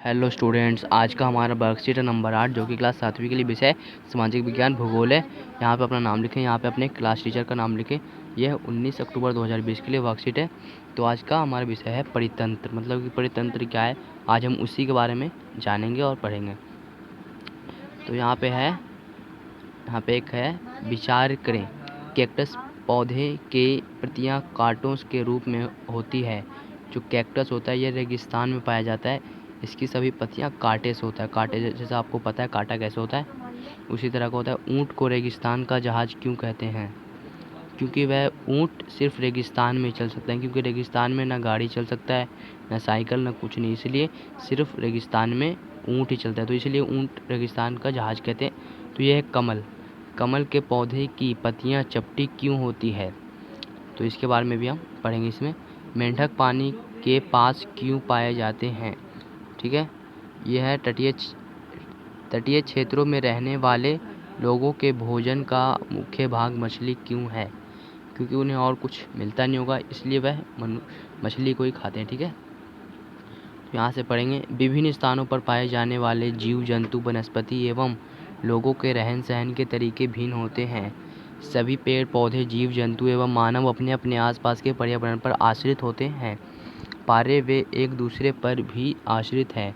Hello students, आज का हमारा वर्कशीट है नंबर 8 जो कि क्लास 7वीं के लिए विषय सामाजिक विज्ञान भूगोल है। यहाँ पे अपना नाम लिखें, यहाँ पे अपने क्लास टीचर का नाम लिखें। यह 19 अक्टूबर 2020 के लिए वर्कशीट है। तो आज का हमारा विषय है परितंत्र, मतलब कि परितंत्र क्या है, आज हम उसी के बारे में जानेंगे और पढ़ेंगे। तो यहाँ पे एक है, विचार करें। कैक्टस पौधे के पत्तियाँ कांटों के रूप में होती है। जो कैक्टस होता है यह रेगिस्तान में पाया जाता है। इसकी सभी पत्तियाँ कांटे से होता है। कांटे जैसा आपको पता है कांटा कैसे होता है, उसी तरह का होता है। ऊँट को रेगिस्तान का जहाज क्यों कहते हैं? क्योंकि वह ऊँट सिर्फ रेगिस्तान में चल सकता है, क्योंकि रेगिस्तान में ना गाड़ी चल सकता है, ना साइकिल, ना कुछ नहीं। इसलिए सिर्फ रेगिस्तान में ऊँट ही चलता है, तो इसलिए ऊँट रेगिस्तान का जहाज कहते हैं। तो यह है कमल। कमल के पौधे की पत्तियां चपटी क्यों होती है? तो इसके बारे में भी हम पढ़ेंगे इसमें। मेंढक पानी के पास क्यों पाए जाते हैं? ठीक है, यह है तटीय क्षेत्रों में रहने वाले लोगों के भोजन का मुख्य भाग मछली क्यों है? क्योंकि उन्हें और कुछ मिलता नहीं होगा, इसलिए वह मछली को ही खाते हैं। ठीक है, यहाँ से पढ़ेंगे। विभिन्न स्थानों पर पाए जाने वाले जीव जंतु, वनस्पति एवं लोगों के रहन सहन के तरीके भिन्न होते हैं। सभी पेड़ पौधे, जीव जंतु एवं मानव अपने अपने आसपास के पर्यावरण पर आश्रित होते हैं। पारे वे एक दूसरे पर भी आश्रित हैं।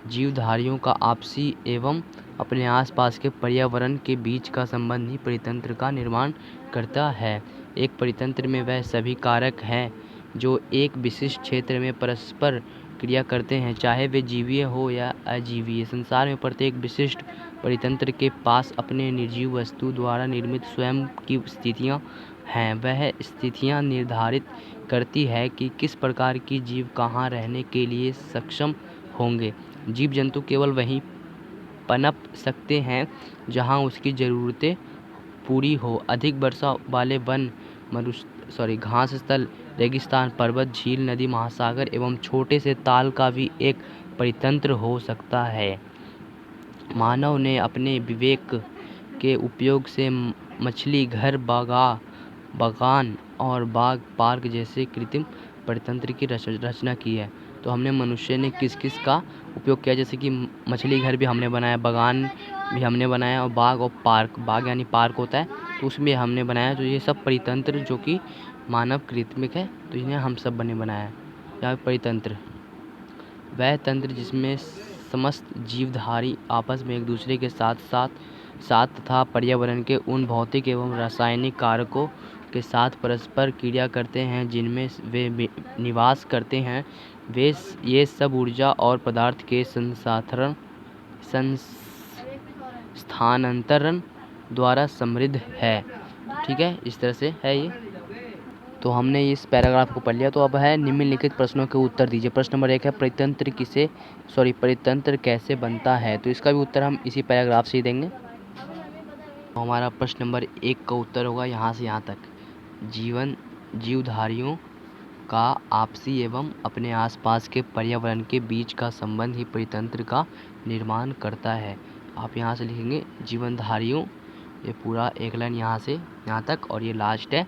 जीवधारियों का आपसी एवं अपने आसपास के पर्यावरण के बीच का संबंध ही परितंत्र का निर्माण करता है। एक परितंत्र में वह सभी कारक हैं जो एक विशिष्ट क्षेत्र में परस्पर क्रिया करते हैं, चाहे वे जीवीय हो या अजीवीय। संसार में प्रत्येक विशिष्ट परितंत्र के पास अपने निर्जीव वस्तु द्वारा निर्मित स्वयं की स्थितियां हैं। वह स्थितियां निर्धारित करती है कि किस प्रकार की जीव कहाँ रहने के लिए सक्षम होंगे। जीव जंतु केवल वहीं पनप सकते हैं जहाँ उसकी ज़रूरतें पूरी हो। अधिक वर्षा वाले वन, घास स्थल, रेगिस्तान, पर्वत, झील, नदी, महासागर एवं छोटे से ताल का भी एक परितंत्र हो सकता है। मानव ने अपने विवेक के उपयोग से मछली घर, बागान और बाग पार्क जैसे कृत्रिम परितंत्र की रचना की है। तो हमने मनुष्य ने किस किस का उपयोग किया, जैसे कि मछली घर भी हमने बनाया, बागान भी हमने बनाया, और बाग और पार्क, बाग यानी पार्क होता है, तो उसमें हमने बनाया। तो ये सब परितंत्र जो कि मानव कृत्रिमिक है, तो इन्हें हम सब बने बनाया है। यहाँ परितंत्र वह तंत्र जिसमें समस्त जीवधारी आपस में एक दूसरे के साथ तथा पर्यावरण के उन भौतिक एवं रासायनिक कारकों के साथ परस्पर क्रिया करते हैं जिनमें वे निवास करते हैं। ये सब ऊर्जा और पदार्थ के स्थानांतरण द्वारा समृद्ध है। ठीक है, इस तरह से है ये। तो हमने इस पैराग्राफ को पढ़ लिया। तो अब है निम्नलिखित प्रश्नों के उत्तर दीजिए। प्रश्न नंबर 1 है, परितंत्र कैसे बनता है? तो इसका भी उत्तर हम इसी पैराग्राफ से ही देंगे। तो हमारा प्रश्न नंबर 1 का उत्तर होगा यहाँ से यहाँ तक, जीवधारियों का आपसी एवं अपने आसपास के पर्यावरण के बीच का संबंध ही परितंत्र का निर्माण करता है। आप यहाँ से लिखेंगे जीवनधारियों, ये पूरा एक लाइन यहाँ से यहाँ तक, और ये लास्ट है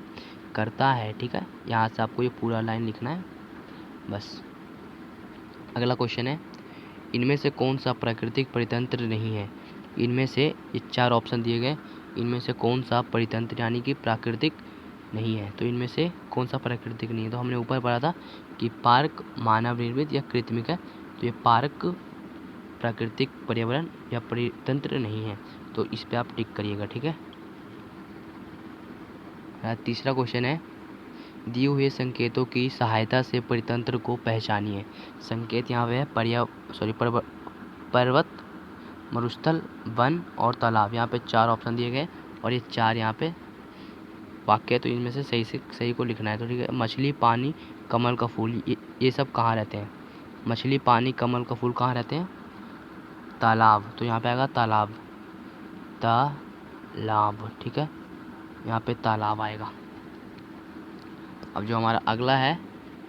करता है। ठीक है, यहाँ से आपको ये पूरा लाइन लिखना है बस। अगला क्वेश्चन है, इनमें से कौन सा प्राकृतिक परितंत्र नहीं है? इनमें से ये 4 ऑप्शन दिए गए, इनमें से कौन सा परितंत्र यानी कि प्राकृतिक नहीं है? तो इनमें से कौन सा प्राकृतिक नहीं है? तो हमने ऊपर पढ़ा था कि पार्क मानव निर्मित या कृत्रिमिक है, तो ये पार्क प्राकृतिक पर्यावरण या परितंत्र नहीं है। तो इस पे आप टिक करिएगा। ठीक है, तीसरा क्वेश्चन है, दिए हुए संकेतों की सहायता से परितंत्र को पहचानिए। संकेत यहाँ पे है पर्वत, मरुस्थल, वन और तालाब। यहाँ पे 4 ऑप्शन दिए गए और ये 4 यहाँ पे वाक्य है, तो इनमें से सही को लिखना है। तो ठीक है, मछली, पानी, कमल का फूल, ये सब कहाँ रहते हैं? मछली, पानी, कमल का फूल कहाँ रहते हैं? तालाब। तो यहाँ पे आएगा तालाब। ठीक है, यहाँ पे तालाब आएगा। अब जो हमारा अगला है,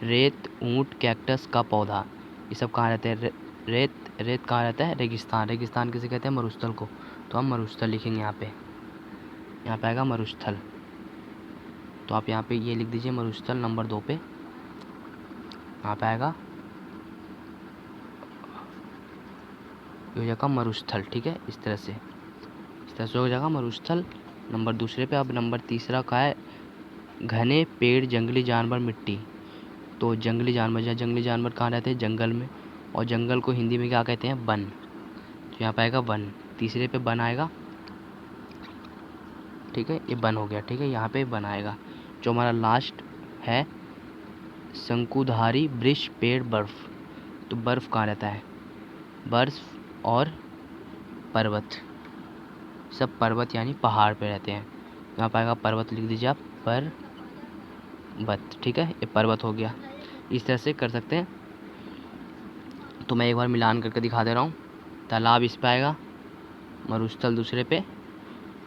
रेत, ऊंट, कैक्टस का पौधा, ये सब कहाँ रहते हैं? रेत कहाँ रहता है? रेगिस्तान किसे कहते हैं? मरुस्थल को। तो हम मरुस्थल लिखेंगे यहाँ पे आएगा मरुस्थल। तो आप यहाँ पे ये लिख दीजिए मरुस्थल नंबर 2 पे। यहाँ पे आएगा ये हो जाएगा मरुस्थल। ठीक है, इस तरह से हो जाएगा मरुस्थल। नंबर दूसरे पे। अब नंबर तीसरा का है घने पेड़, जंगली जानवर, मिट्टी। तो जंगली जानवर कहाँ रहते हैं? जंगल में। और जंगल को हिंदी में क्या कहते हैं? वन। तो यहाँ पे आएगा वन, तीसरे पे वन आएगा। ठीक है, ये वन हो गया। ठीक है, यहाँ पे वन आएगा। जो हमारा लास्ट है शंकुधारी वृक्ष, पेड़, बर्फ। तो बर्फ कहाँ रहता है? बर्फ और पर्वत, सब पर्वत यानी पहाड़ पे रहते हैं। यहाँ पाएगा पर्वत, लिख दीजिए आप पर्वत। ठीक है, ये पर्वत हो गया। इस तरह से कर सकते हैं। तो मैं एक बार मिलान करके दिखा दे रहा हूँ। तालाब इस पे आएगा, मरुस्थल दूसरे पे,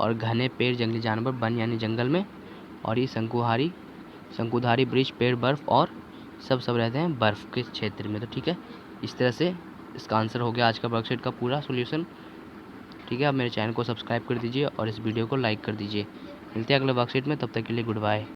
और घने पेड़, जंगली जानवर, वन यानी जंगल में, और ये शंकुधारी वृक्ष, पेड़, बर्फ, और सब रहते हैं बर्फ़ के क्षेत्र में। तो ठीक है, इस तरह से इसका आंसर हो गया आज का वर्कशीट का पूरा सॉल्यूशन। ठीक है, आप मेरे चैनल को सब्सक्राइब कर दीजिए और इस वीडियो को लाइक कर दीजिए। मिलते हैं अगले वर्कशीट में, तब तक के लिए गुड बाय।